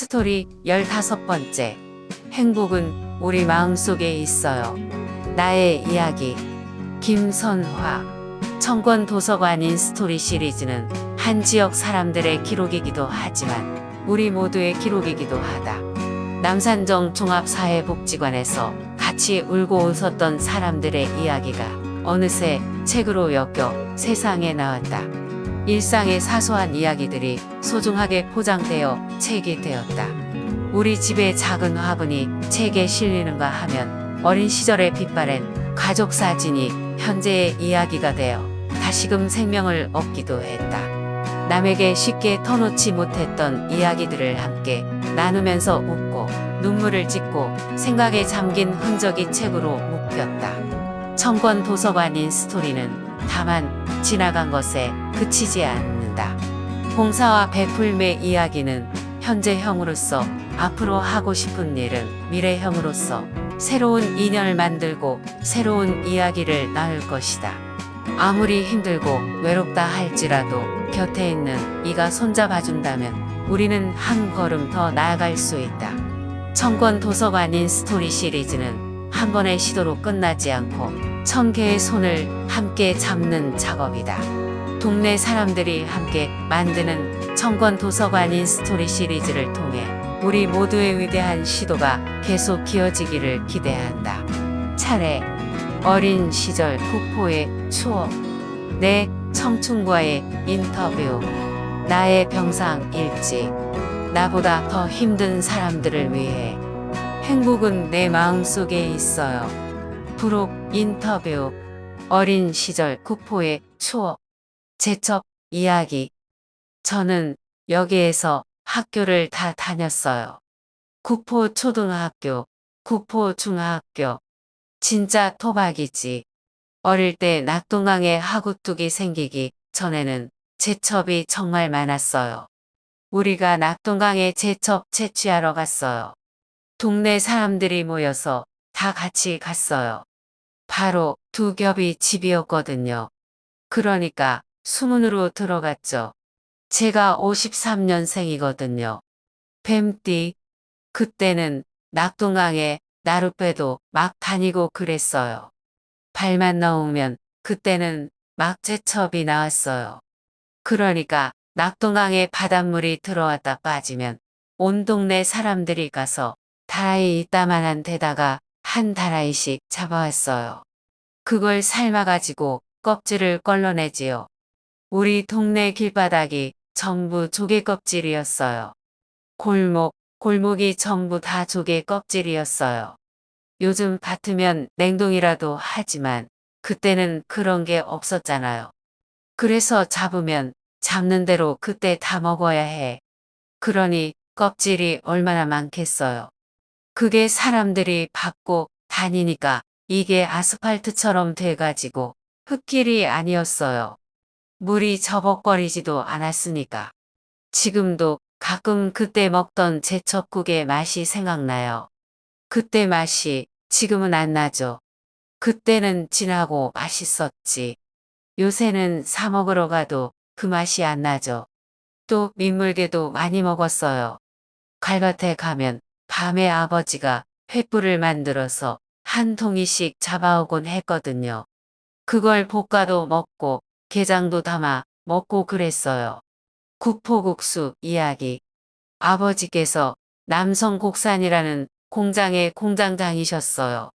스토리 15번째. 행복은 우리 마음속에 있어요. 나의 이야기. 김선화. 청권 도서관인 스토리 시리즈는 한 지역 사람들의 기록이기도 하지만 우리 모두의 기록이기도 하다. 남산정 종합사회복지관에서 같이 울고 웃었던 사람들의 이야기가 어느새 책으로 엮여 세상에 나왔다. 일상의 사소한 이야기들이 소중하게 포장되어 책이 되었다. 우리 집의 작은 화분이 책에 실리는가 하면 어린 시절에 빛바랜 가족 사진이 현재의 이야기가 되어 다시금 생명을 얻기도 했다. 남에게 쉽게 터놓지 못했던 이야기들을 함께 나누면서 웃고 눈물을 짓고 생각에 잠긴 흔적이 책으로 묵혔다. 청권 도서관인 스토리는 다만 지나간 것에 그치지 않는다. 봉사와 베풀매 이야기는 현재형으로서 앞으로 하고 싶은 일은 미래형으로서 새로운 인연을 만들고 새로운 이야기를 나눌 것이다. 아무리 힘들고 외롭다 할지라도 곁에 있는 이가 손잡아준다면 우리는 한 걸음 더 나아갈 수 있다. 청권 도서관인 스토리 시리즈는 한 번의 시도로 끝나지 않고 1000개의 손을 함께 잡는 작업이다. 동네 사람들이 함께 만드는 청권 도서관인 스토리 시리즈를 통해 우리 모두의 위대한 시도가 계속 이어지기를 기대한다. 차례. 어린 시절 국포의 추억. 내 청춘과의 인터뷰. 나의 병상 일지. 나보다 더 힘든 사람들을 위해. 행복은 내 마음속에 있어요. 부록 인터뷰. 어린 시절 국포의 추억. 제첩 이야기. 저는 여기에서 학교를 다 다녔어요. 국포 초등학교, 국포 중학교. 진짜 토박이지. 어릴 때 낙동강에 하구뚝이 생기기 전에는 제첩이 정말 많았어요. 우리가 낙동강에 제첩 채취하러 갔어요. 동네 사람들이 모여서 다 같이 갔어요. 바로 두 겹이 집이었거든요. 그러니까 수문으로 들어갔죠. 제가 53년생이거든요. 뱀띠. 그때는 낙동강에 나룻배도 막 다니고 그랬어요. 발만 넣으면 그때는 막 제첩이 나왔어요. 그러니까 낙동강에 바닷물이 들어왔다 빠지면 온 동네 사람들이 가서 다라이 이따만한 데다가 한 다라이씩 잡아왔어요. 그걸 삶아가지고 껍질을 걸러내지요. 우리 동네 길바닥이 전부 조개 껍질이었어요. 골목이 전부 다 조개 껍질이었어요. 요즘 같으면 냉동이라도 하지만 그때는 그런 게 없었잖아요. 그래서 잡으면 잡는 대로 그때 다 먹어야 해. 그러니 껍질이 얼마나 많겠어요. 그게 사람들이 밟고 다니니까 이게 아스팔트처럼 돼가지고 흙길이 아니었어요. 물이 저벅거리지도 않았으니까. 지금도 가끔 그때 먹던 제첩국의 맛이 생각나요. 그때 맛이 지금은 안 나죠. 그때는 진하고 맛있었지. 요새는 사 먹으러 가도 그 맛이 안 나죠. 또 민물개도 많이 먹었어요. 갈밭에 가면 밤에 아버지가 횃불을 만들어서 한 통이씩 잡아오곤 했거든요. 그걸 볶아도 먹고 게장도 담아 먹고 그랬어요. 국포국수 이야기. 아버지께서 남성곡산이라는 공장에 공장장이셨어요.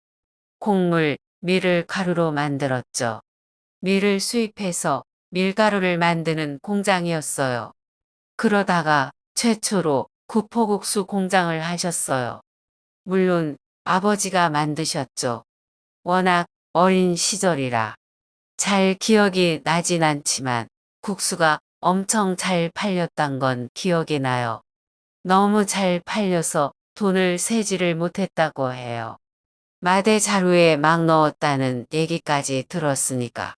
곡물, 밀을 가루로 만들었죠. 밀을 수입해서 밀가루를 만드는 공장이었어요. 그러다가 최초로 국포국수 공장을 하셨어요. 물론 아버지가 만드셨죠. 워낙 어린 시절이라 잘 기억이 나진 않지만 국수가 엄청 잘 팔렸단 건 기억이 나요. 너무 잘 팔려서 돈을 세지를 못했다고 해요. 마대 자루에 막 넣었다는 얘기까지 들었으니까.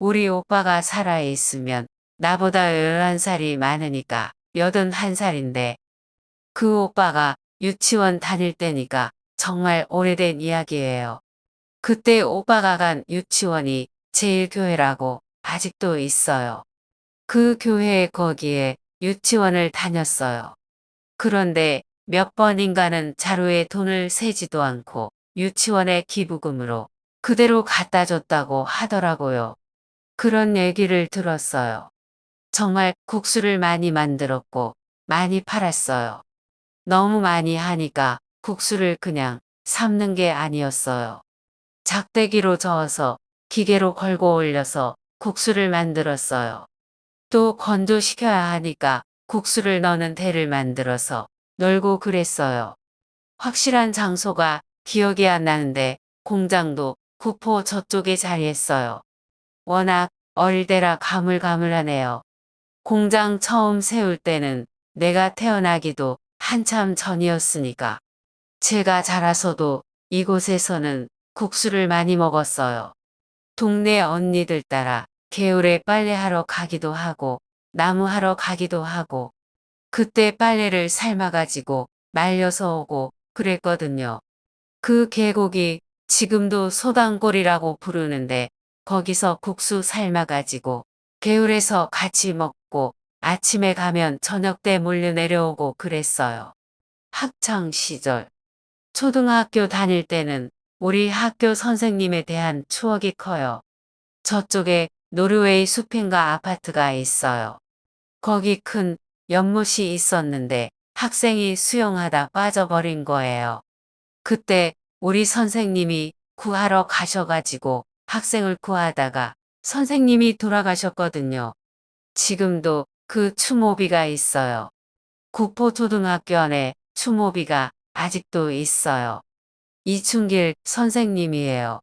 우리 오빠가 살아있으면 나보다 11살이 많으니까 81살인데 그 오빠가 유치원 다닐 때니까 정말 오래된 이야기예요. 그때 오빠가 간 유치원이 제일교회라고 아직도 있어요. 그 교회 거기에 유치원을 다녔어요. 그런데 몇 번인가는 자루에 돈을 세지도 않고 유치원에 기부금으로 그대로 갖다 줬다고 하더라고요. 그런 얘기를 들었어요. 정말 국수를 많이 만들었고 많이 팔았어요. 너무 많이 하니까 국수를 그냥 삶는 게 아니었어요. 작대기로 저어서 기계로 걸고 올려서 국수를 만들었어요. 또 건조시켜야 하니까 국수를 넣는 대를 만들어서 널고 그랬어요. 확실한 장소가 기억이 안 나는데 공장도 구포 저쪽에 자리했어요. 워낙 어릴 때라 가물가물하네요. 공장 처음 세울 때는 내가 태어나기도 한참 전이었으니까. 제가 자라서도 이곳에서는 국수를 많이 먹었어요. 동네 언니들 따라 개울에 빨래하러 가기도 하고 나무하러 가기도 하고 그때 빨래를 삶아가지고 말려서 오고 그랬거든요. 그 계곡이 지금도 소당골이라고 부르는데 거기서 국수 삶아가지고 개울에서 같이 먹고 아침에 가면 저녁 때 몰려 내려오고 그랬어요. 학창 시절. 초등학교 다닐 때는 우리 학교 선생님에 대한 추억이 커요. 저쪽에 노르웨이 숲인가 아파트가 있어요. 거기 큰 연못이 있었는데 학생이 수영하다 빠져버린 거예요. 그때 우리 선생님이 구하러 가셔가지고 학생을 구하다가 선생님이 돌아가셨거든요. 지금도 그 추모비가 있어요. 구포초등학교 안에 추모비가 아직도 있어요. 이춘길 선생님이에요.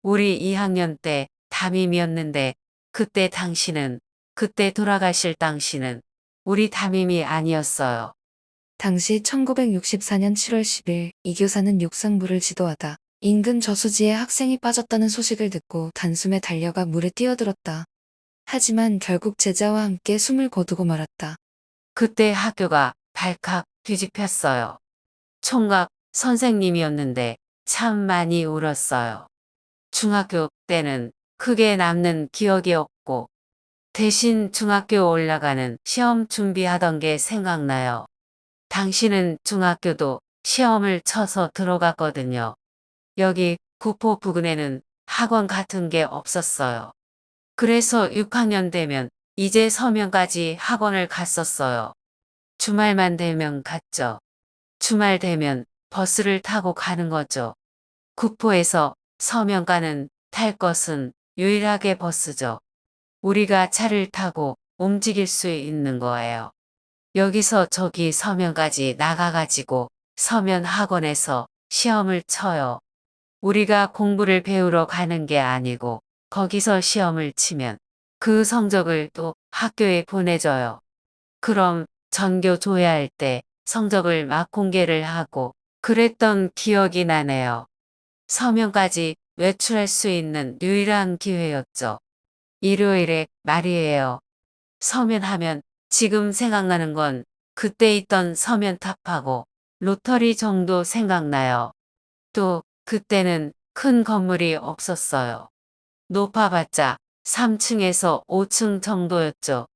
우리 2학년 때 담임이었는데 그때 돌아가실 당시는 우리 담임이 아니었어요. 당시 1964년 7월 10일 이 교사는 육상부를 지도하다 인근 저수지에 학생이 빠졌다는 소식을 듣고 단숨에 달려가 물에 뛰어들었다. 하지만 결국 제자와 함께 숨을 거두고 말았다. 그때 학교가 발칵 뒤집혔어요. 총각 선생님이었는데 참 많이 울었어요. 중학교 때는 크게 남는 기억이 없고 대신 중학교 올라가는 시험 준비하던 게 생각나요. 당신은 중학교도 시험을 쳐서 들어갔거든요. 여기 구포 부근에는 학원 같은 게 없었어요. 그래서 6학년 되면 이제 서면까지 학원을 갔었어요. 주말만 되면 갔죠. 주말 되면 버스를 타고 가는 거죠. 구포에서 서면가는 탈 것은 유일하게 버스죠. 우리가 차를 타고 움직일 수 있는 거예요. 여기서 저기 서면까지 나가가지고 서면 학원에서 시험을 쳐요. 우리가 공부를 배우러 가는 게 아니고 거기서 시험을 치면 그 성적을 또 학교에 보내줘요. 그럼 전교 조회할 때 성적을 막 공개를 하고 그랬던 기억이 나네요. 서면까지 외출할 수 있는 유일한 기회였죠. 일요일에 말이에요. 서면하면 지금 생각나는 건 그때 있던 서면탑하고 로터리 정도 생각나요. 또 그때는 큰 건물이 없었어요. 높아봤자 3층에서 5층 정도였죠.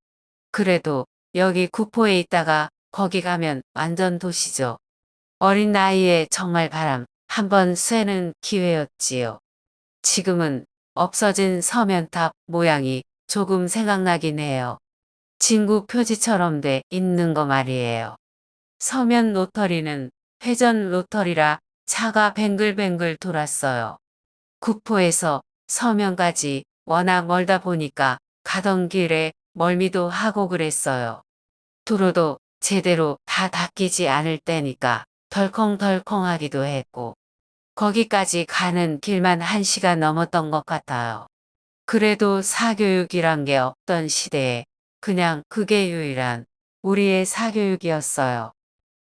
그래도 여기 구포에 있다가 거기 가면 완전 도시죠. 어린 나이에 정말 바람 한번 쐬는 기회였지요. 지금은 없어진 서면탑 모양이 조금 생각나긴 해요. 진구 표지처럼 돼 있는 거 말이에요. 서면 로터리는 회전 로터리라 차가 뱅글뱅글 돌았어요. 구포에서 서면까지 워낙 멀다 보니까 가던 길에 멀미도 하고 그랬어요. 도로도 제대로 다 닦이지 않을 때니까 덜컹덜컹하기도 했고 거기까지 가는 길만 1시간 넘었던 것 같아요. 그래도 사교육이란 게 없던 시대에 그냥 그게 유일한 우리의 사교육이었어요.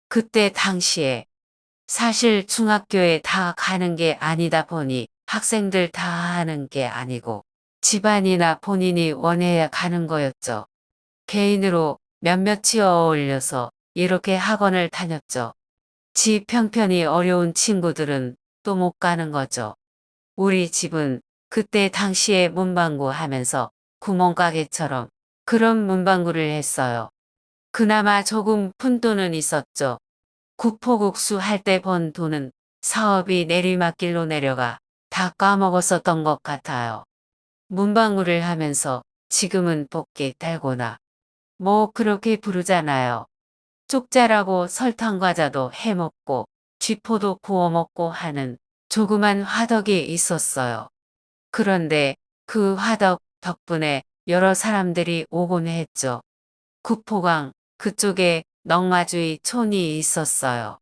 그때 당시에 사실 중학교에 다 가는 게 아니다 보니 학생들 다 하는 게 아니고 집안이나 본인이 원해야 가는 거였죠. 개인으로 몇몇이 어울려서 이렇게 학원을 다녔죠. 집 형편이 어려운 친구들은 또 못 가는 거죠. 우리 집은 그때 당시에 문방구 하면서 구멍가게처럼 그런 문방구를 했어요. 그나마 조금 푼돈은 있었죠. 국포국수 할 때 번 돈은 사업이 내리막길로 내려가 다 까먹었었던 것 같아요. 문방구를 하면서 지금은 볶기 달고나 뭐 그렇게 부르잖아요. 쪽자라고 설탕과자도 해먹고 쥐포도 구워먹고 하는 조그만 화덕이 있었어요. 그런데 그 화덕 덕분에 여러 사람들이 오곤 했죠. 국포강 그쪽에 넝마주의 촌이 있었어요.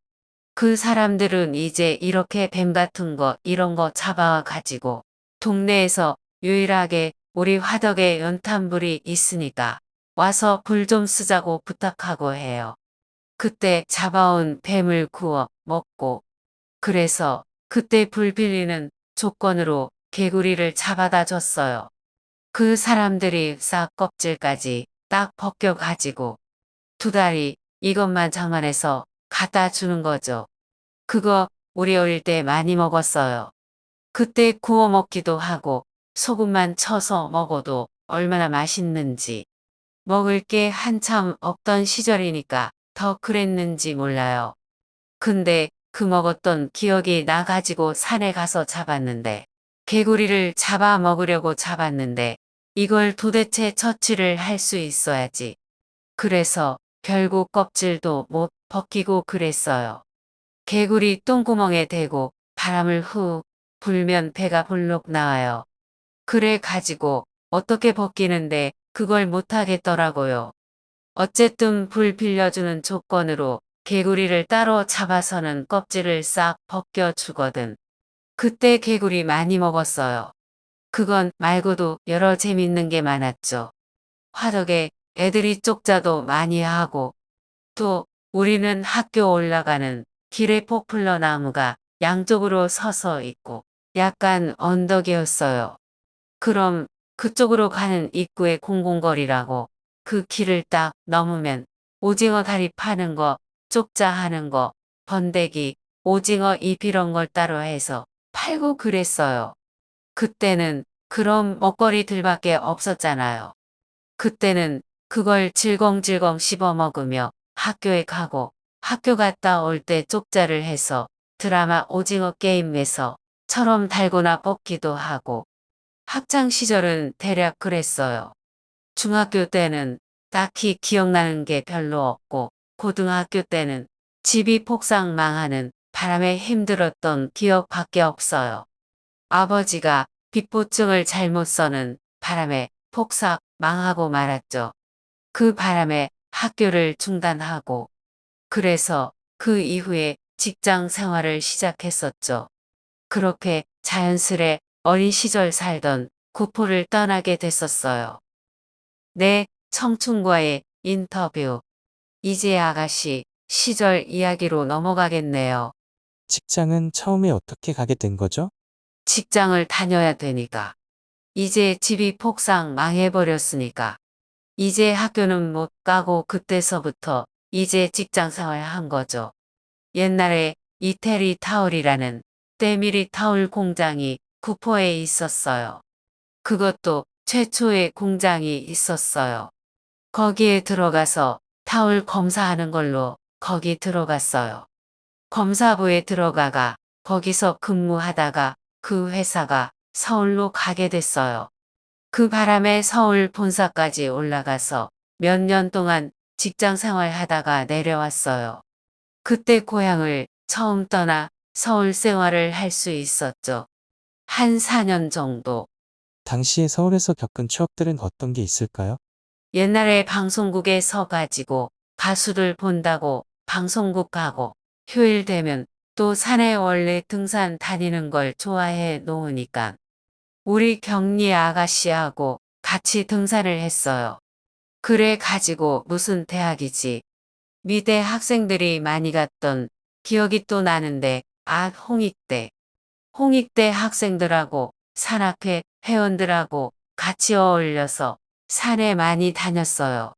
그 사람들은 이제 이렇게 뱀 같은 거 이런 거 잡아와 가지고 동네에서 유일하게 우리 화덕에 연탄불이 있으니까 와서 불 좀 쓰자고 부탁하고 해요. 그때 잡아온 뱀을 구워 먹고 그래서 그때 불 빌리는 조건으로 개구리를 잡아다 줬어요. 그 사람들이 싹 껍질까지 딱 벗겨가지고 두 다리 이것만 장만해서 갖다 주는 거죠. 그거 우리 어릴 때 많이 먹었어요. 그때 구워 먹기도 하고 소금만 쳐서 먹어도 얼마나 맛있는지. 먹을 게 한참 없던 시절이니까 더 그랬는지 몰라요. 근데 그 먹었던 기억이 나가지고 산에 가서 잡았는데 개구리를 잡아 먹으려고 잡았는데 이걸 도대체 처치를 할 수 있어야지. 그래서 결국 껍질도 못 벗기고 그랬어요. 개구리 똥구멍에 대고 바람을 후 불면 배가 불룩 나와요. 그래 가지고 어떻게 벗기는데 그걸 못하겠더라고요. 어쨌든 불 빌려주는 조건으로 개구리를 따로 잡아서는 껍질을 싹 벗겨주거든. 그때 개구리 많이 먹었어요. 그건 말고도 여러 재밌는 게 많았죠. 화덕에 애들이 쪽자도 많이 하고 또 우리는 학교 올라가는 길에 포플러 나무가 양쪽으로 서서 있고 약간 언덕이었어요. 그럼 그쪽으로 가는 입구에 공공거리라고 그 길을 딱 넘으면 오징어 다리 파는 거, 쪽자 하는 거, 번데기, 오징어 잎 이런 걸 따로 해서 팔고 그랬어요. 그때는 그런 먹거리들밖에 없었잖아요. 그때는 그걸 질겅질겅 씹어 먹으며 학교에 가고 학교 갔다 올 때 쪽자를 해서 드라마 오징어 게임에서 처럼 달고나 뽑기도 하고 학창 시절은 대략 그랬어요. 중학교 때는 딱히 기억나는 게 별로 없고 고등학교 때는 집이 폭삭 망하는 바람에 힘들었던 기억밖에 없어요. 아버지가 빚보증을 잘못 써는 바람에 폭삭 망하고 말았죠. 그 바람에 학교를 중단하고 그래서 그 이후에 직장 생활을 시작했었죠. 그렇게 자연스레 어린 시절 살던 구포를 떠나게 됐었어요. 네, 청춘과의 인터뷰. 이제 아가씨 시절 이야기로 넘어가겠네요. 직장은 처음에 어떻게 가게 된 거죠? 직장을 다녀야 되니까. 이제 집이 폭삭 망해버렸으니까. 이제 학교는 못 가고 그때서부터 이제 직장 생활 한 거죠. 옛날에 이태리 타올이라는 때밀이 타올 공장이 구포에 있었어요. 그것도 최초의 공장이 있었어요. 거기에 들어가서 타올 검사하는 걸로 거기 들어갔어요. 검사부에 들어가가 거기서 근무하다가 그 회사가 서울로 가게 됐어요. 그 바람에 서울 본사까지 올라가서 몇 년 동안 직장 생활하다가 내려왔어요. 그때 고향을 처음 떠나 서울 생활을 할 수 있었죠. 한 4년 정도. 당시에 서울에서 겪은 추억들은 어떤 게 있을까요? 옛날에 방송국에 서가지고 가수들 본다고 방송국 가고 휴일 되면 또 산에 원래 등산 다니는 걸 좋아해 놓으니까 우리 경리 아가씨하고 같이 등산을 했어요. 그래 가지고 무슨 대학이지. 미대 학생들이 많이 갔던 기억이 또 나는데 홍익대. 홍익대 학생들하고 산악회 회원들하고 같이 어울려서 산에 많이 다녔어요.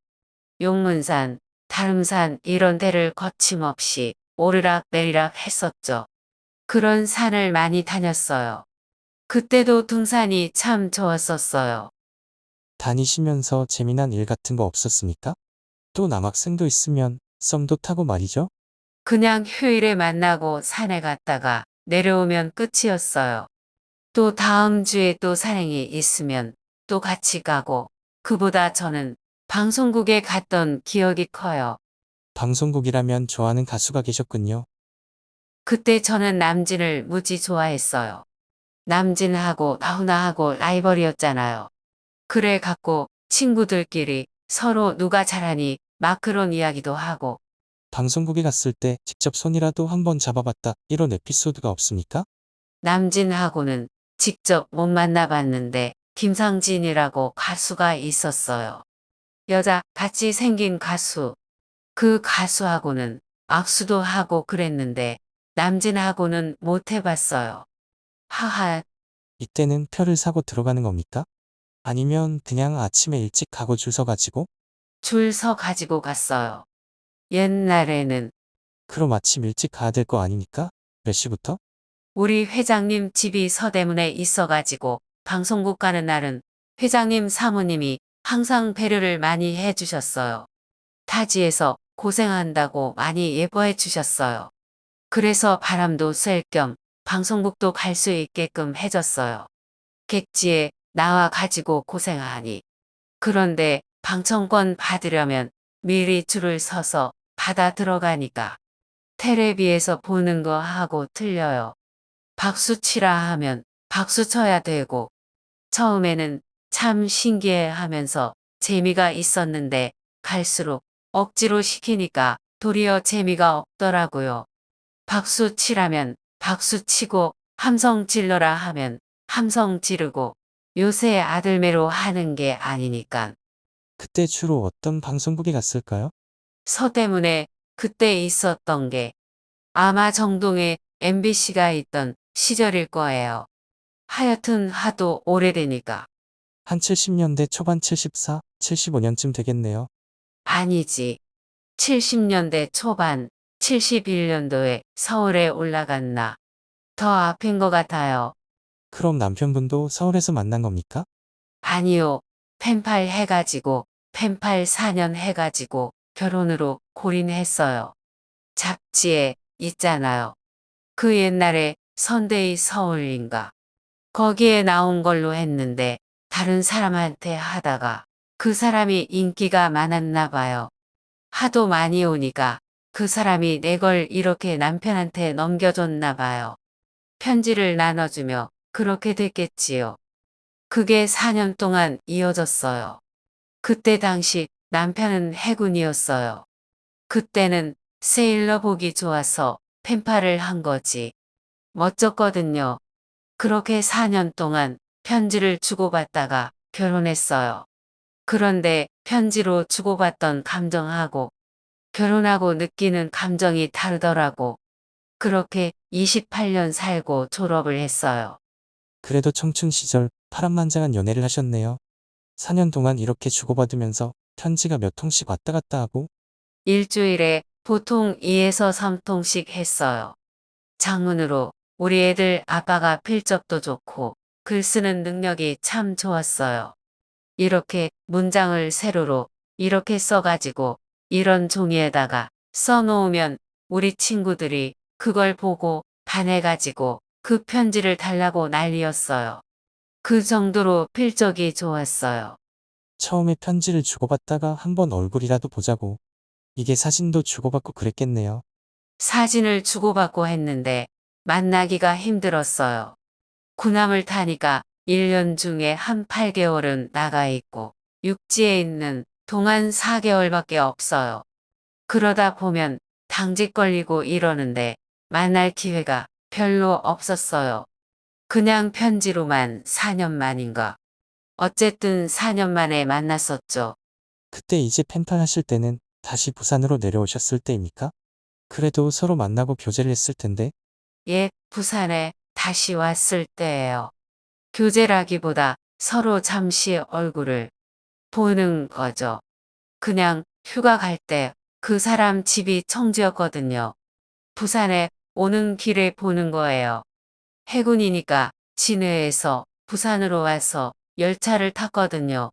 용문산, 다름산 이런 데를 거침없이 오르락 내리락 했었죠. 그런 산을 많이 다녔어요. 그때도 등산이 참 좋았었어요. 다니시면서 재미난 일 같은 거 없었습니까? 또 남학생도 있으면 썸도 타고 말이죠. 그냥 휴일에 만나고 산에 갔다가 내려오면 끝이었어요. 또 다음 주에 또 산행이 있으면 또 같이 가고, 그보다 저는 방송국에 갔던 기억이 커요. 방송국이라면 좋아하는 가수가 계셨군요. 그때 저는 남진을 무지 좋아했어요. 남진하고 나훈아하고 라이벌이었잖아요. 그래 갖고 친구들끼리 서로 누가 잘하니 막 그런 이야기도 하고, 방송국에 갔을 때 직접 손이라도 한번 잡아봤다 이런 에피소드가 없습니까? 남진하고는 직접 못 만나봤는데 김상진이라고 가수가 있었어요. 여자 같이 생긴 가수. 그 가수하고는 악수도 하고 그랬는데 남진하고는 못 해봤어요. 하하, 이때는 표를 사고 들어가는 겁니까? 아니면 그냥 아침에 일찍 가고 줄 서가지고? 줄 서 가지고 갔어요. 옛날에는 그럼 아침 일찍 가야 될 거 아닙니까? 몇 시부터? 우리 회장님 집이 서대문에 있어가지고 방송국 가는 날은 회장님 사모님이 항상 배려를 많이 해주셨어요. 타지에서 고생한다고 많이 예뻐해 주셨어요. 그래서 바람도 쐴 겸 방송국도 갈 수 있게끔 해줬어요. 객지에 나와 가지고 고생하니. 그런데 방청권 받으려면 미리 줄을 서서 받아 들어가니까 테레비에서 보는 거 하고 틀려요. 박수 치라 하면 박수 쳐야 되고, 처음에는 참 신기해 하면서 재미가 있었는데 갈수록 억지로 시키니까 도리어 재미가 없더라고요. 박수 치라면 박수 치고 함성 질러라 하면 함성 지르고, 요새 아들매로 하는 게 아니니까. 그때 주로 어떤 방송국에 갔을까요? 서대문에 그때 있었던 게 아마 정동에 MBC가 있던 시절일 거예요. 하여튼 하도 오래되니까. 한 70년대 초반 74, 75년쯤 되겠네요. 아니지. 70년대 초반, 71년도에 서울에 올라갔나. 더 앞인 것 같아요. 그럼 남편분도 서울에서 만난 겁니까? 아니요. 펜팔 해가지고, 펜팔 4년 해가지고 결혼으로 골인했어요. 잡지에 있잖아요. 그 옛날에 선데이 서울인가. 거기에 나온 걸로 했는데 다른 사람한테 하다가 그 사람이 인기가 많았나 봐요. 하도 많이 오니까 그 사람이 내 걸 이렇게 남편한테 넘겨줬나 봐요. 편지를 나눠주며 그렇게 됐겠지요. 그게 4년 동안 이어졌어요. 그때 당시 남편은 해군이었어요. 그때는 세일러 보기 좋아서 펜팔을 한 거지. 멋졌거든요. 그렇게 4년 동안 편지를 주고받다가 결혼했어요. 그런데 편지로 주고받던 감정하고 결혼하고 느끼는 감정이 다르더라고. 그렇게 28년 살고 졸업을 했어요. 그래도 청춘 시절 파란만장한 연애를 하셨네요. 4년 동안 이렇게 주고받으면서 편지가 몇 통씩 왔다 갔다 하고 일주일에 보통 2에서 3통씩 했어요. 장문으로 우리 애들 아빠가 필적도 좋고 글 쓰는 능력이 참 좋았어요. 이렇게 문장을 세로로 이렇게 써가지고 이런 종이에다가 써놓으면 우리 친구들이 그걸 보고 반해가지고 그 편지를 달라고 난리였어요. 그 정도로 필적이 좋았어요. 처음에 편지를 주고받다가 한번 얼굴이라도 보자고. 이게 사진도 주고받고 그랬겠네요. 사진을 주고받고 했는데 만나기가 힘들었어요. 군함을 타니까 1년 중에 한 8개월은 나가 있고 육지에 있는 동안 4개월밖에 없어요. 그러다 보면 당직 걸리고 이러는데 만날 기회가 별로 없었어요. 그냥 편지로만 4년 만인가. 어쨌든 4년 만에 만났었죠. 그때 이제 펜팔 하실 때는 다시 부산으로 내려오셨을 때입니까? 그래도 서로 만나고 교제를 했을 텐데 예, 부산에 다시 왔을 때예요. 교제라기보다 서로 잠시 얼굴을 보는 거죠. 그냥 휴가 갈 때 그 사람 집이 청주였거든요. 부산에 오는 길에 보는 거예요. 해군이니까 진해에서 부산으로 와서 열차를 탔거든요.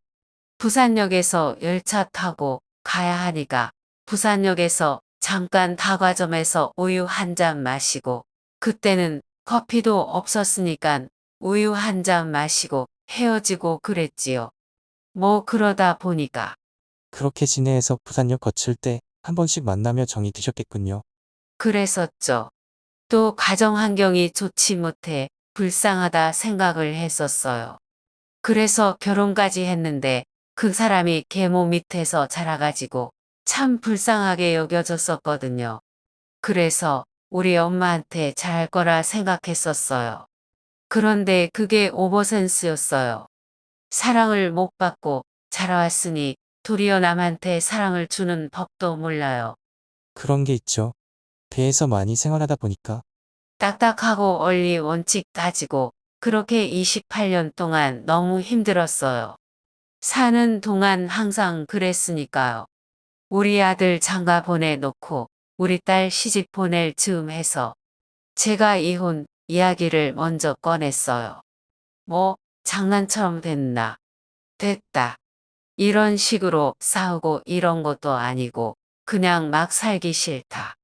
부산역에서 열차 타고 가야 하니까 부산역에서 잠깐 다과점에서 우유 한 잔 마시고 그때는 커피도 없었으니까 우유 한 잔 마시고 헤어지고 그랬지요. 뭐 그러다 보니까 그렇게 진해에서 부산역 거칠 때 한 번씩 만나며 정이 드셨겠군요. 그랬었죠. 또 가정 환경이 좋지 못해 불쌍하다 생각을 했었어요. 그래서 결혼까지 했는데 그 사람이 계모 밑에서 자라가지고 참 불쌍하게 여겨졌었거든요. 그래서 우리 엄마한테 잘할 거라 생각했었어요. 그런데 그게 오버센스였어요. 사랑을 못 받고 자라왔으니 도리어 남한테 사랑을 주는 법도 몰라요. 그런 게 있죠. 배에서 많이 생활하다 보니까. 딱딱하고 원리 원칙 따지고 그렇게 28년 동안 너무 힘들었어요. 사는 동안 항상 그랬으니까요. 우리 아들 장가 보내놓고 우리 딸 시집 보낼 즈음 해서 제가 이혼 이야기를 먼저 꺼냈어요. 뭐 장난처럼 됐나? 됐다. 이런 식으로 싸우고 이런 것도 아니고 그냥 막 살기 싫다.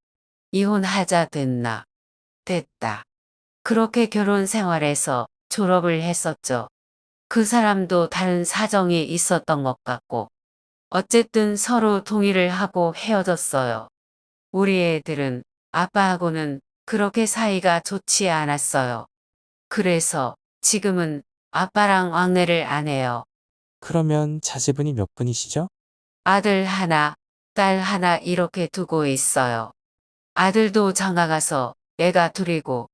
이혼하자 됐나? 됐다. 그렇게 결혼 생활에서 졸업을 했었죠. 그 사람도 다른 사정이 있었던 것 같고 어쨌든 서로 동의를 하고 헤어졌어요. 우리 애들은 아빠하고는 그렇게 사이가 좋지 않았어요. 그래서 지금은 아빠랑 왕래를 안 해요. 그러면 자제분이 몇 분이시죠? 아들 하나, 딸 하나 이렇게 두고 있어요. 아들도 장가가서 애가 둘이고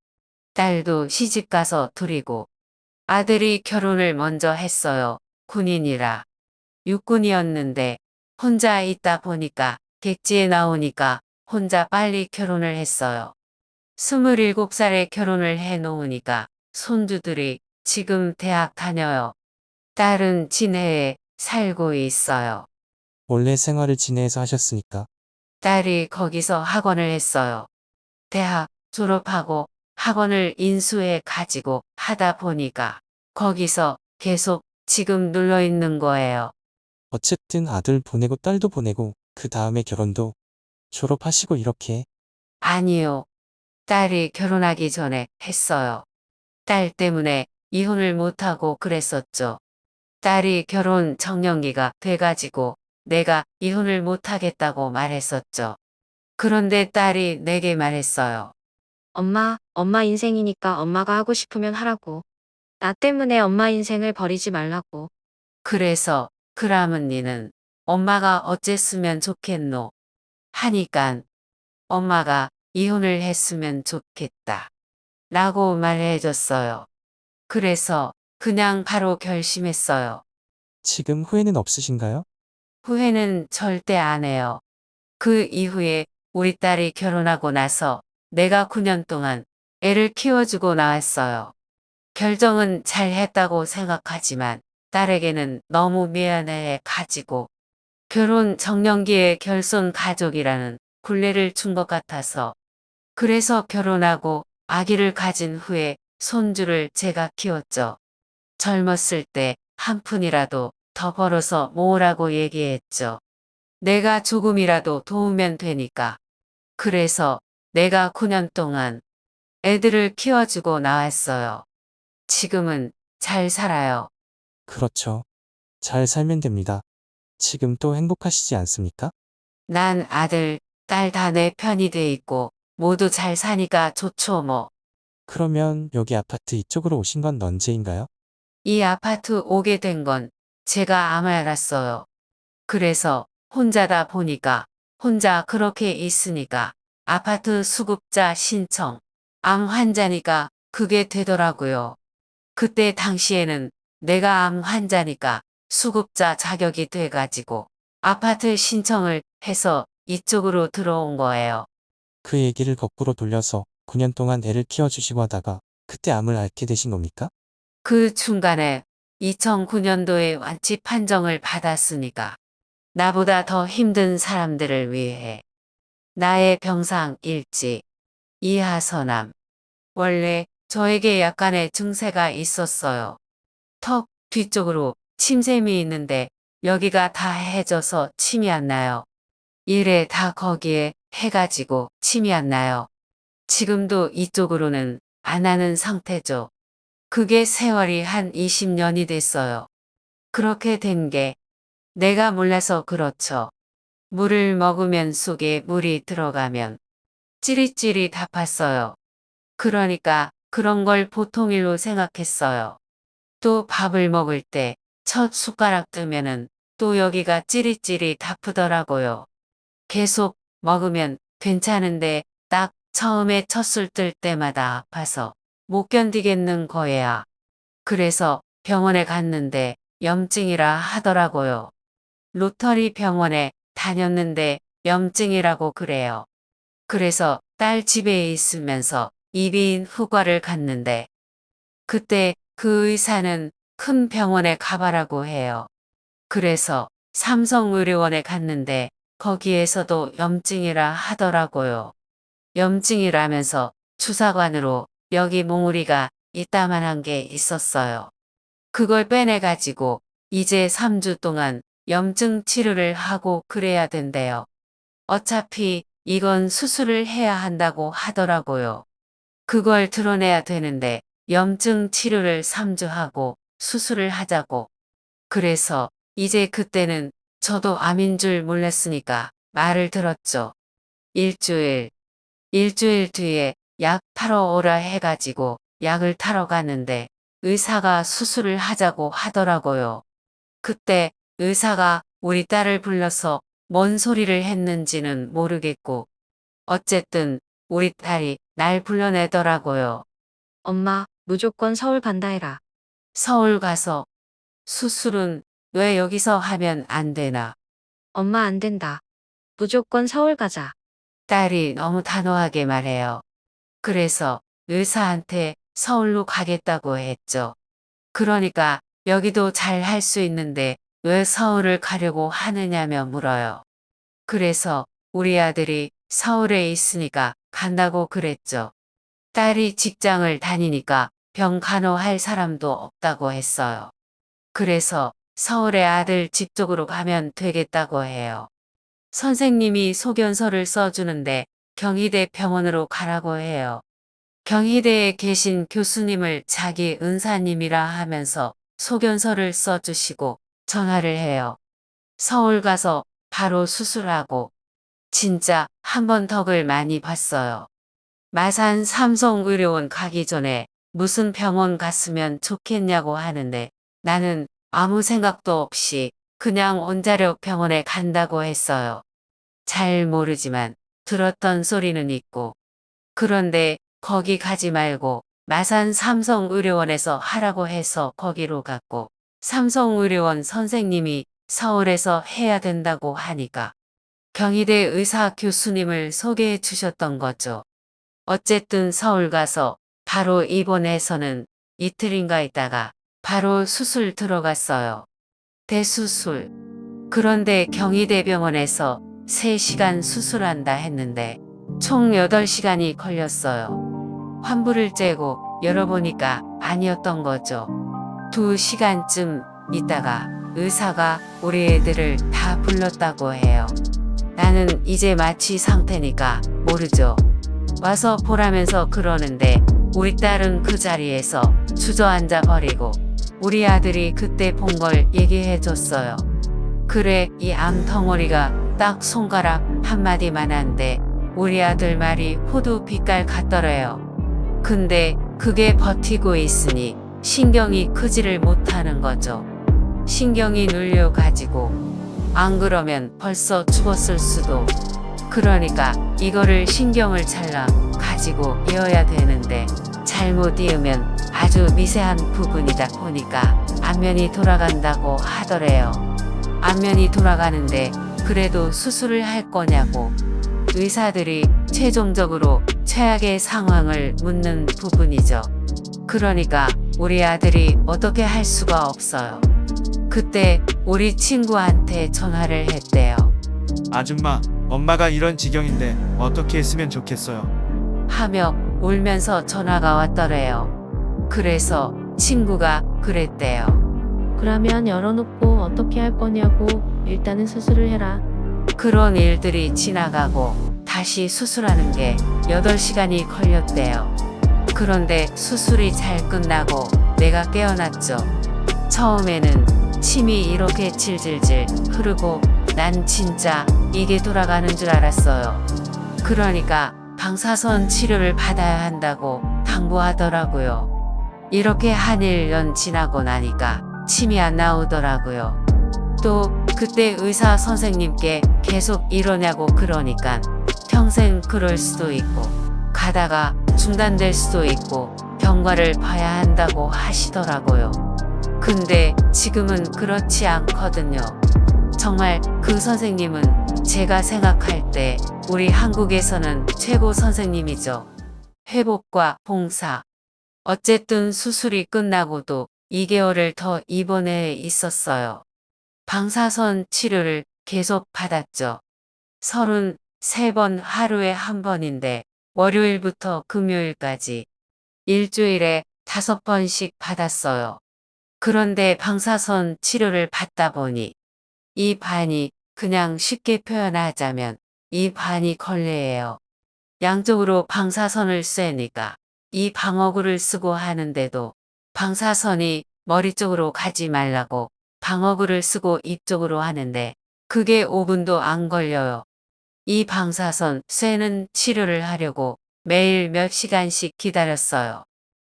딸도 시집가서 둘이고 아들이 결혼을 먼저 했어요. 군인이라. 육군이었는데 혼자 있다 보니까 객지에 나오니까 혼자 빨리 결혼을 했어요. 27살에 결혼을 해놓으니까 손주들이 지금 대학 다녀요. 딸은 진해에 살고 있어요. 원래 생활을 진해에서 하셨으니까. 딸이 거기서 학원을 했어요. 대학 졸업하고 학원을 인수해 가지고 하다 보니까 거기서 계속 지금 눌러 있는 거예요. 어쨌든 아들 보내고 딸도 보내고 그 다음에 결혼도 졸업하시고 이렇게. 아니요. 딸이 결혼하기 전에 했어요. 딸 때문에 이혼을 못하고 그랬었죠. 딸이 결혼 정년기가 돼가지고 내가 이혼을 못하겠다고 말했었죠. 그런데 딸이 내게 말했어요. 엄마 인생이니까 엄마가 하고 싶으면 하라고. 나 때문에 엄마 인생을 버리지 말라고. 그래서 그러면 니는 엄마가 어쨌으면 좋겠노? 하니깐 엄마가 이혼을 했으면 좋겠다. 라고 말해줬어요. 그래서 그냥 바로 결심했어요. 지금 후회는 없으신가요? 후회는 절대 안 해요. 그 이후에 우리 딸이 결혼하고 나서 내가 9년 동안 애를 키워주고 나왔어요. 결정은 잘 했다고 생각하지만 딸에게는 너무 미안해 가지고 결혼 정년기에 결손 가족이라는 굴레를 준 것 같아서 그래서 결혼하고 아기를 가진 후에 손주를 제가 키웠죠. 젊었을 때 한 푼이라도 더 벌어서 모으라고 얘기했죠. 내가 조금이라도 도우면 되니까. 그래서 내가 9년 동안 애들을 키워주고 나왔어요. 지금은 잘 살아요. 그렇죠. 잘 살면 됩니다. 지금 또 행복하시지 않습니까? 난 아들, 딸 다 내 편이 돼 있고 모두 잘 사니까 좋죠 뭐. 그러면 여기 아파트 이쪽으로 오신 건 언제인가요? 이 아파트 오게 된 건 제가 아마 알았어요. 그래서 혼자다 보니까 혼자 그렇게 있으니까 아파트 수급자 신청. 암 환자니까 그게 되더라고요. 그때 당시에는 내가 암 환자니까 수급자 자격이 돼가지고 아파트 신청을 해서 이쪽으로 들어온 거예요. 그 얘기를 거꾸로 돌려서 9년 동안 애를 키워주시고 하다가 그때 암을 앓게 되신 겁니까? 그 중간에 2009년도에 완치 판정을 받았으니까 나보다 더 힘든 사람들을 위해 나의 병상 일지, 이하선암. 원래 저에게 약간의 증세가 있었어요. 턱 뒤쪽으로 침샘이 있는데 여기가 다 해져서 침이 안 나요. 일에 다 거기에 해가지고 침이 안 나요. 지금도 이쪽으로는 안 하는 상태죠. 그게 세월이 한 20년이 됐어요. 그렇게 된 게 내가 몰라서 그렇죠. 물을 먹으면 속에 물이 들어가면 찌릿찌릿 아팠어요. 그러니까 그런 걸 보통 일로 생각했어요. 또 밥을 먹을 때 첫 숟가락 뜨면은 또 여기가 찌릿찌릿 아프더라고요. 계속 먹으면 괜찮은데 딱 처음에 첫 술 뜰 때마다 아파서 못 견디겠는 거예요. 그래서 병원에 갔는데 염증이라 하더라고요. 로터리 병원에 다녔는데 염증이라고 그래요. 그래서 딸 집에 있으면서 이비인 후과를 갔는데 그때 그 의사는 큰 병원에 가봐라고 해요. 그래서 삼성의료원에 갔는데 거기에서도 염증이라 하더라고요. 염증이라면서 주사관으로 여기 몽우리가 이따만한 게 있었어요. 그걸 빼내가지고 이제 3주 동안 염증 치료를 하고 그래야 된대요. 어차피 이건 수술을 해야 한다고 하더라고요. 그걸 드러내야 되는데 염증 치료를 3주 하고 수술을 하자고. 그래서 이제 그때는 저도 암인 줄 몰랐으니까 말을 들었죠. 일주일 뒤에 약 타러 오라 해가지고 약을 타러 갔는데 의사가 수술을 하자고 하더라고요. 그때 의사가 우리 딸을 불러서 뭔 소리를 했는지는 모르겠고 어쨌든 우리 딸이 날 불러내더라고요. 엄마, 무조건 서울 간다 해라. 서울 가서 수술은 왜 여기서 하면 안 되나? 엄마 안 된다. 무조건 서울 가자. 딸이 너무 단호하게 말해요. 그래서 의사한테 서울로 가겠다고 했죠. 그러니까 여기도 잘 할 수 있는데 왜 서울을 가려고 하느냐며 물어요. 그래서 우리 아들이 서울에 있으니까 간다고 그랬죠. 딸이 직장을 다니니까 병 간호할 사람도 없다고 했어요. 그래서 서울에 아들 집 쪽으로 가면 되겠다고 해요. 선생님이 소견서를 써주는데 경희대 병원으로 가라고 해요. 경희대에 계신 교수님을 자기 은사님이라 하면서 소견서를 써주시고 전화를 해요. 서울 가서 바로 수술하고 진짜 한 번 덕을 많이 봤어요. 마산 삼성의료원 가기 전에 무슨 병원 갔으면 좋겠냐고 하는데 나는 아무 생각도 없이 그냥 원자력 병원에 간다고 했어요. 잘 모르지만 들었던 소리는 있고. 그런데 거기 가지 말고 마산 삼성의료원에서 하라고 해서 거기로 갔고 삼성의료원 선생님이 서울에서 해야 된다고 하니까 경희대 의사 교수님을 소개해 주셨던 거죠. 어쨌든 서울 가서 바로 입원해서는 이틀인가 있다가 바로 수술 들어갔어요. 대수술. 그런데 경희대병원에서 3시간 수술한다 했는데 총 8시간이 걸렸어요. 환부를 째고 열어보니까 아니었던 거죠. 2시간쯤 있다가 의사가 우리 애들을 다 불렀다고 해요. 나는 이제 마취 상태니까 모르죠. 와서 보라면서 그러는데 우리 딸은 그 자리에서 주저앉아 버리고 우리 아들이 그때 본 걸 얘기해 줬어요. 그래, 이 암덩어리가 딱 손가락 한마디만한데 우리 아들 말이 호두 빛깔 같더래요. 근데 그게 버티고 있으니 신경이 크지를 못하는 거죠. 신경이 눌려가지고 안 그러면 벌써 죽었을 수도. 그러니까 이거를 신경을 잘라 가지고 이어야 되는데 잘못 이으면 아주 미세한 부분이다 보니까 안면이 돌아간다고 하더래요. 안면이 돌아가는데 그래도 수술을 할 거냐고 의사들이 최종적으로 최악의 상황을 묻는 부분이죠. 그러니까 우리 아들이 어떻게 할 수가 없어요. 그때 우리 친구한테 전화를 했대요. 아줌마, 엄마가 이런 지경인데 어떻게 했으면 좋겠어요? 하며 울면서 전화가 왔더래요. 그래서 친구가 그랬대요. 그러면 열어놓고 어떻게 할 거냐고. 일단은 수술을 해라. 그런 일들이 지나가고 다시 수술하는 게 8시간이 걸렸대요. 그런데 수술이 잘 끝나고 내가 깨어났죠. 처음에는 침이 이렇게 질질질 흐르고 난 진짜 이게 돌아가는 줄 알았어요. 그러니까 방사선 치료를 받아야 한다고 당부하더라고요. 이렇게 한 1년 지나고 나니까 침이 안 나오더라고요. 또 그때 의사 선생님께 계속 이러냐고 그러니까 평생 그럴 수도 있고 가다가 중단될 수도 있고 경과를 봐야 한다고 하시더라고요. 근데 지금은 그렇지 않거든요. 정말 그 선생님은 제가 생각할 때 우리 한국에서는 최고 선생님이죠. 회복과 봉사. 어쨌든 수술이 끝나고도 2개월을 더 입원해 있었어요. 방사선 치료를 계속 받았죠. 33번 하루에 한 번인데 월요일부터 금요일까지 일주일에 5번씩 받았어요. 그런데 방사선 치료를 받다 보니 이 반이 그냥 쉽게 표현하자면 이 반이 걸레예요. 양쪽으로 방사선을 쐬니까 이 방어구를 쓰고 하는데도 방사선이 머리 쪽으로 가지 말라고 방어구를 쓰고 입 쪽으로 하는데 그게 5분도 안 걸려요. 이 방사선 쐬는 치료를 하려고 매일 몇 시간씩 기다렸어요.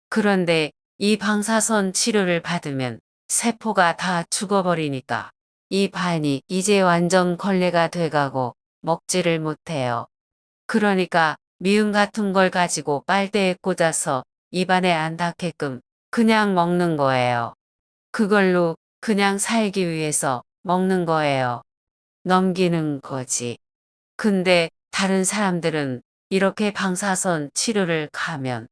그런데 이 방사선 치료를 받으면 세포가 다 죽어버리니까 이 반이 이제 완전 걸레가 돼가고 먹지를 못해요. 그러니까 미음 같은 걸 가지고 빨대에 꽂아서 입안에 안 닿게끔 그냥 먹는 거예요. 그걸로 그냥 살기 위해서 먹는 거예요. 넘기는 거지. 근데 다른 사람들은 이렇게 방사선 치료를 가면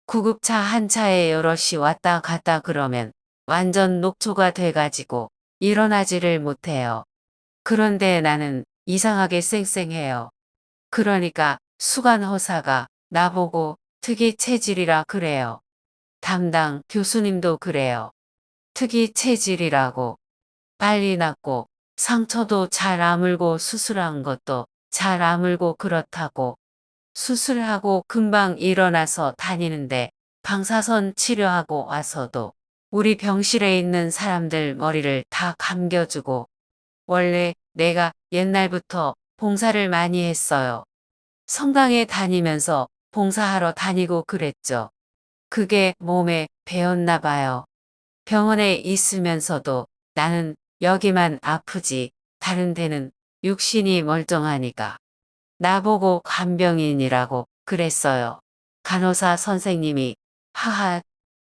구급차 한 차에 여럿이 왔다 갔다 그러면 완전 녹초가 돼가지고 일어나지를 못해요. 그런데 나는 이상하게 쌩쌩해요. 그러니까 수간호사가 나보고 특이 체질이라 그래요. 담당 교수님도 그래요. 특이 체질이라고. 빨리 낫고 상처도 잘 아물고 수술한 것도 잘 아물고 그렇다고. 수술하고 금방 일어나서 다니는데 방사선 치료하고 와서도 우리 병실에 있는 사람들 머리를 다 감겨주고. 원래 내가 옛날부터 봉사를 많이 했어요. 성당에 다니면서 봉사하러 다니고 그랬죠. 그게 몸에 배었나 봐요. 병원에 있으면서도 나는 여기만 아프지 다른 데는 육신이 멀쩡하니까. 나보고 간병인이라고 그랬어요. 간호사 선생님이. 하하.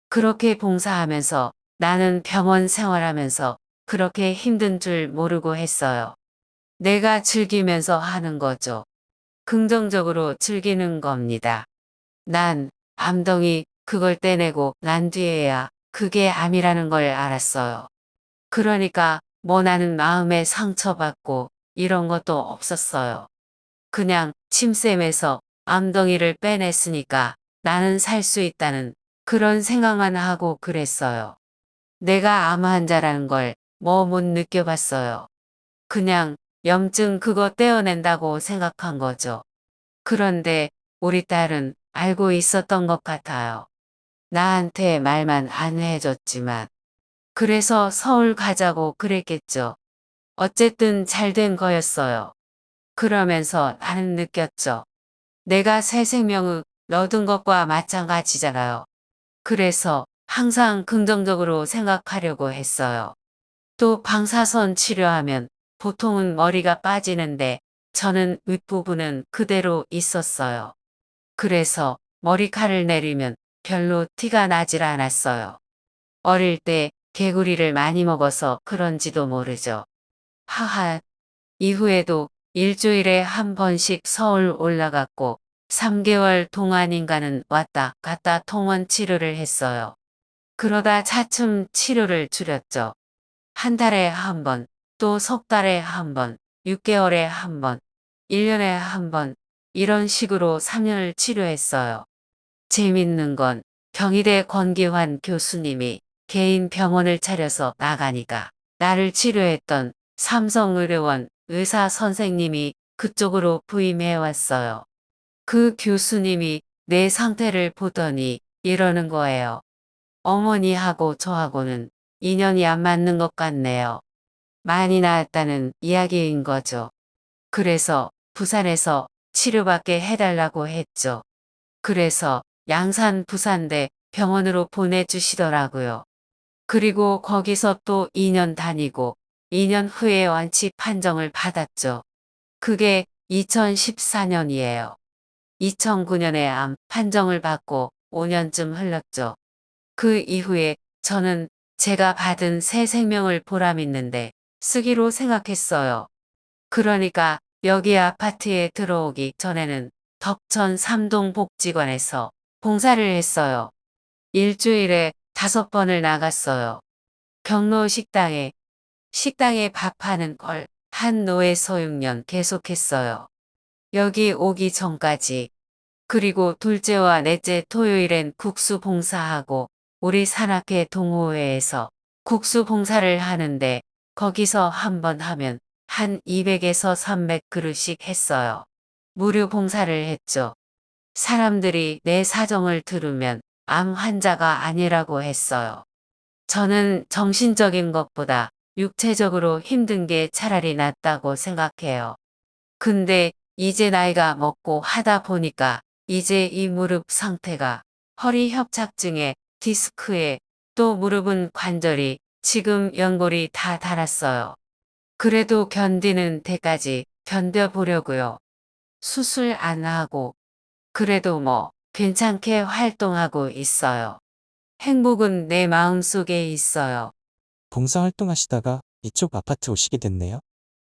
그렇게 봉사하면서 나는 병원 생활하면서 그렇게 힘든 줄 모르고 했어요. 내가 즐기면서 하는 거죠. 긍정적으로 즐기는 겁니다. 난 암덩이 그걸 떼내고 난 뒤에야 그게 암이라는 걸 알았어요. 그러니까 뭐 나는 마음에 상처받고 이런 것도 없었어요. 그냥 침샘에서 암덩이를 빼냈으니까 나는 살 수 있다는 그런 생각만 하고 그랬어요. 내가 암 환자라는 걸 뭐 못 느껴봤어요. 그냥 염증 그거 떼어낸다고 생각한 거죠. 그런데 우리 딸은 알고 있었던 것 같아요. 나한테 말만 안 해줬지만. 그래서 서울 가자고 그랬겠죠. 어쨌든 잘 된 거였어요. 그러면서 나는 느꼈죠. 내가 새 생명을 얻은 것과 마찬가지잖아요. 그래서 항상 긍정적으로 생각하려고 했어요. 또 방사선 치료하면 보통은 머리가 빠지는데 저는 윗부분은 그대로 있었어요. 그래서 머리칼을 내리면 별로 티가 나질 않았어요. 어릴 때 개구리를 많이 먹어서 그런지도 모르죠. 하하. 이후에도 일주일에 한 번씩 서울 올라갔고 3개월 동안 인간은 왔다 갔다 통원 치료를 했어요. 그러다 차츰 치료를 줄였죠. 한 달에 한 번, 또 석 달에 한 번, 6개월에 한 번, 1년에 한 번, 이런 식으로 3년을 치료했어요. 재밌는 건 경희대 권기환 교수님이 개인 병원을 차려서 나가니까 나를 치료했던 삼성의료원 의사 선생님이 그쪽으로 부임해 왔어요. 그 교수님이 내 상태를 보더니 이러는 거예요. 어머니하고 저하고는 인연이 안 맞는 것 같네요. 많이 나았다는 이야기인 거죠. 그래서 부산에서 치료받게 해달라고 했죠. 그래서 양산 부산대 병원으로 보내주시더라고요. 그리고 거기서 또 2년 다니고 2년 후에 완치 판정을 받았죠. 그게 2014년이에요. 2009년에 암 판정을 받고 5년쯤 흘렀죠. 그 이후에 저는 제가 받은 새 생명을 보람있는데 쓰기로 생각했어요. 그러니까 여기 아파트에 들어오기 전에는 덕천 삼동복지관에서 봉사를 했어요. 일주일에 5번을 나갔어요. 경로 식당에 밥하는 걸 한 노에서 6년 계속했어요. 여기 오기 전까지. 그리고 둘째와 넷째 토요일엔 국수 봉사하고 우리 산악회 동호회에서 국수 봉사를 하는데 거기서 한 번 하면 한 200에서 300그릇씩 했어요. 무료 봉사를 했죠. 사람들이 내 사정을 들으면 암 환자가 아니라고 했어요. 저는 정신적인 것보다 육체적으로 힘든 게 차라리 낫다고 생각해요. 근데 이제 나이가 먹고 하다 보니까 이제 이 무릎 상태가 허리 협착증에 디스크에 또 무릎은 관절이 지금 연골이 다 닳았어요. 그래도 견디는 데까지 견뎌보려고요. 수술 안 하고 그래도 뭐 괜찮게 활동하고 있어요. 행복은 내 마음속에 있어요. 봉사활동 하시다가 이쪽 아파트 오시게 됐네요.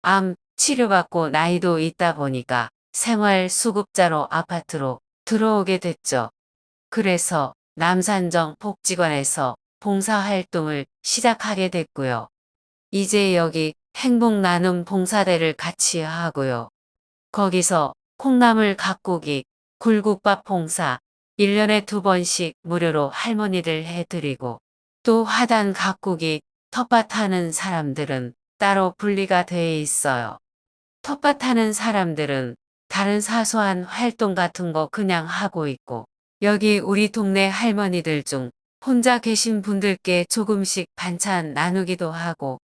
암 치료받고 나이도 있다 보니까 생활수급자로 아파트로 들어오게 됐죠. 그래서 남산정 복지관에서 봉사활동을 시작하게 됐고요. 이제 여기 행복나눔 봉사대를 같이 하고요. 거기서 콩나물 가꾸기, 굴국밥 봉사, 1년에 2번씩 무료로 할머니들 해드리고 또 화단 가꾸기, 텃밭 하는 사람들은 따로 분리가 돼 있어요. 텃밭 하는 사람들은 다른 사소한 활동 같은 거 그냥 하고 있고 여기 우리 동네 할머니들 중 혼자 계신 분들께 조금씩 반찬 나누기도 하고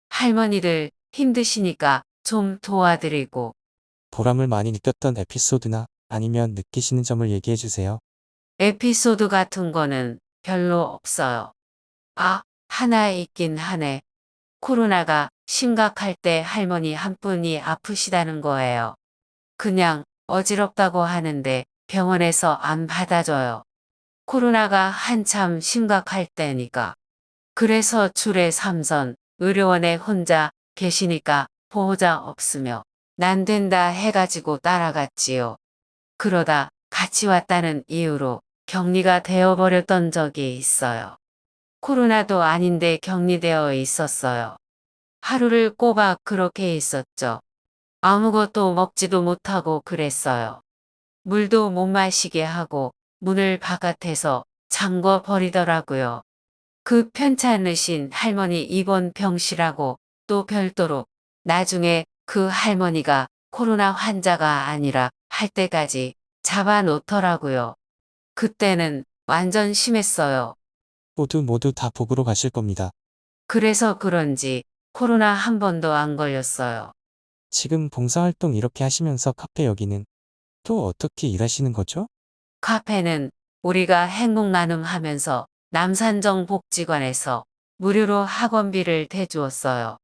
할머니들 힘드시니까 좀 도와드리고 보람을 많이 느꼈던 에피소드나 아니면 느끼시는 점을 얘기해 주세요. 에피소드 같은 거는 별로 없어요. 아, 하나 있긴 하네. 코로나가 심각할 때 할머니 한 분이 아프시다는 거예요. 그냥 어지럽다고 하는데 병원에서 안 받아줘요. 코로나가 한참 심각할 때니까. 그래서 줄에 3선 의료원에 혼자 계시니까 보호자 없으며 난 된다 해가지고 따라갔지요. 그러다 같이 왔다는 이유로 격리가 되어버렸던 적이 있어요. 코로나도 아닌데 격리되어 있었어요. 하루를 꼬박 그렇게 있었죠. 아무것도 먹지도 못하고 그랬어요. 물도 못 마시게 하고 문을 바깥에서 잠궈 버리더라고요. 그 편찮으신 할머니 입원 병실하고 또 별도로 나중에 그 할머니가 코로나 환자가 아니라 할 때까지 잡아놓더라고요. 그때는 완전 심했어요. 모두 다 복으로 가실 겁니다. 그래서 그런지 코로나 한 번도 안 걸렸어요. 지금 봉사활동 이렇게 하시면서 카페 여기는 또 어떻게 일하시는 거죠? 카페는 우리가 행복나눔 하면서 남산정 복지관에서 무료로 학원비를 대주었어요.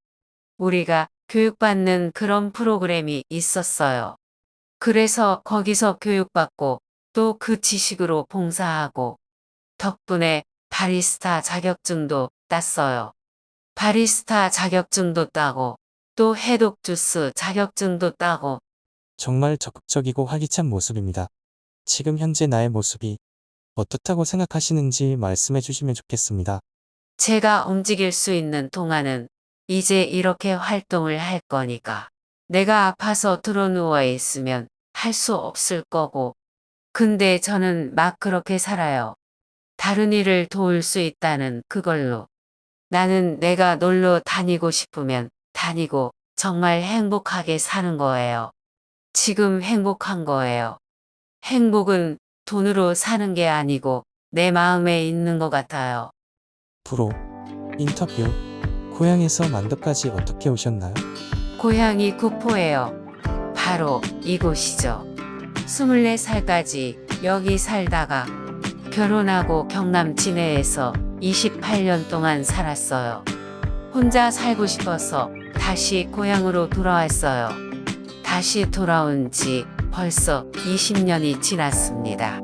우리가 교육받는 그런 프로그램이 있었어요. 그래서 거기서 교육받고 또 그 지식으로 봉사하고 덕분에 바리스타 자격증도 땄어요. 바리스타 자격증도 따고 또 해독 주스 자격증도 따고 정말 적극적이고 활기찬 모습입니다. 지금 현재 나의 모습이 어떻다고 생각하시는지 말씀해 주시면 좋겠습니다. 제가 움직일 수 있는 동안은 이제 이렇게 활동을 할 거니까 내가 아파서 드러누워 있으면 할 수 없을 거고 근데 저는 막 그렇게 살아요. 다른 일을 도울 수 있다는 그걸로. 나는 내가 놀러 다니고 싶으면 다니고 정말 행복하게 사는 거예요. 지금 행복한 거예요. 행복은 돈으로 사는 게 아니고 내 마음에 있는 것 같아요. 프로 인터뷰 고향에서 만덕까지 어떻게 오셨나요? 고향이 구포예요. 바로 이곳이죠. 24살까지 여기 살다가 결혼하고 경남 진해에서 28년 동안 살았어요. 혼자 살고 싶어서 다시 고향으로 돌아왔어요. 다시 돌아온 지 벌써 20년이 지났습니다.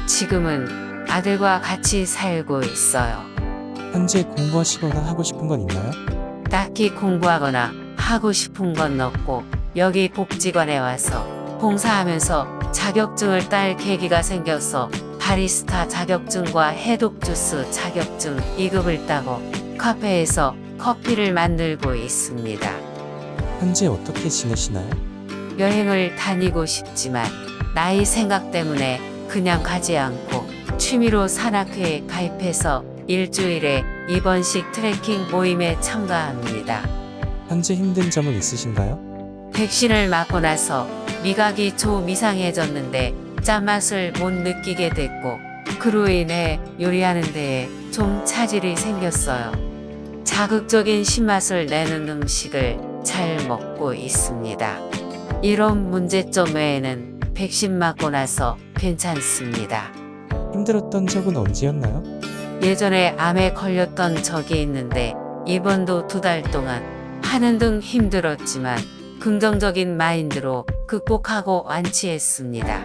지금은 아들과 같이 살고 있어요. 현재 공부하시거나 하고 싶은 건 있나요? 딱히 공부하거나 하고 싶은 건 없고 여기 복지관에 와서 봉사하면서 자격증을 딸 계기가 생겨서 바리스타 자격증과 해독 주스 자격증 2급을 따고 카페에서 커피를 만들고 있습니다. 현재 어떻게 지내시나요? 여행을 다니고 싶지만 나이 생각 때문에 그냥 가지 않고 취미로 산악회에 가입해서 일주일에 2번씩 트레킹 모임에 참가합니다. 현재 힘든 점은 있으신가요? 백신을 맞고 나서 미각이 좀 이상해졌는데 짠맛을 못 느끼게 됐고 그로 인해 요리하는 데에 좀 차질이 생겼어요. 자극적인 신맛을 내는 음식을 잘 먹고 있습니다. 이런 문제점 외에는 백신 맞고 나서 괜찮습니다. 힘들었던 적은 언제였나요? 예전에 암에 걸렸던 적이 있는데 입원도 2달 동안 하는 등 힘들었지만 긍정적인 마인드로 극복하고 완치했습니다.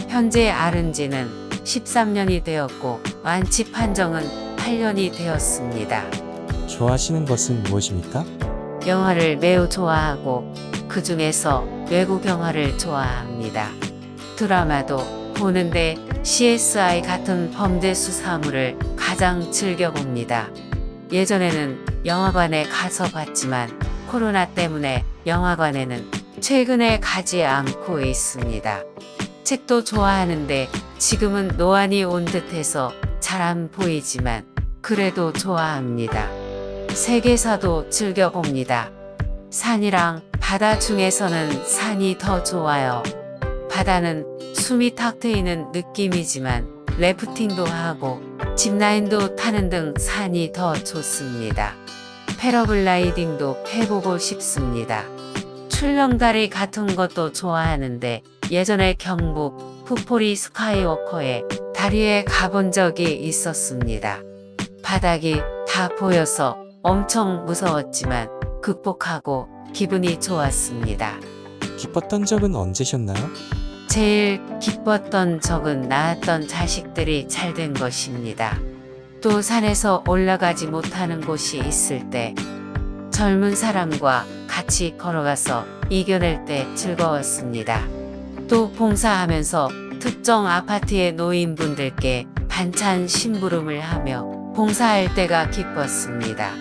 현재 앓은 지는 13년이 되었고 완치 판정은 8년이 되었습니다. 좋아하시는 것은 무엇입니까? 영화를 매우 좋아하고 그 중에서 외국 영화를 좋아합니다. 드라마도 보는데 CSI 같은 범죄 수사물을 가장 즐겨봅니다. 예전에는 영화관에 가서 봤지만 코로나 때문에 영화관에는 최근에 가지 않고 있습니다. 책도 좋아하는데 지금은 노안이 온 듯해서 잘 안 보이지만 그래도 좋아합니다. 세계사도 즐겨봅니다. 산이랑 바다 중에서는 산이 더 좋아요. 바다는 숨이 탁 트이는 느낌이지만 래프팅도 하고 짚라인도 타는 등 산이 더 좋습니다. 패러글라이딩도 해보고 싶습니다. 출렁다리 같은 것도 좋아하는데 예전에 경북 푸포리 스카이워커에 다리에 가본 적이 있었습니다. 바닥이 다 보여서 엄청 무서웠지만 극복하고 기분이 좋았습니다. 기뻤던 적은 언제셨나요? 제일 기뻤던 적은 낳았던 자식들이 잘 된 것입니다. 또 산에서 올라가지 못하는 곳이 있을 때 젊은 사람과 같이 걸어가서 이겨낼 때 즐거웠습니다. 또 봉사하면서 특정 아파트의 노인분들께 반찬 심부름을 하며 봉사할 때가 기뻤습니다.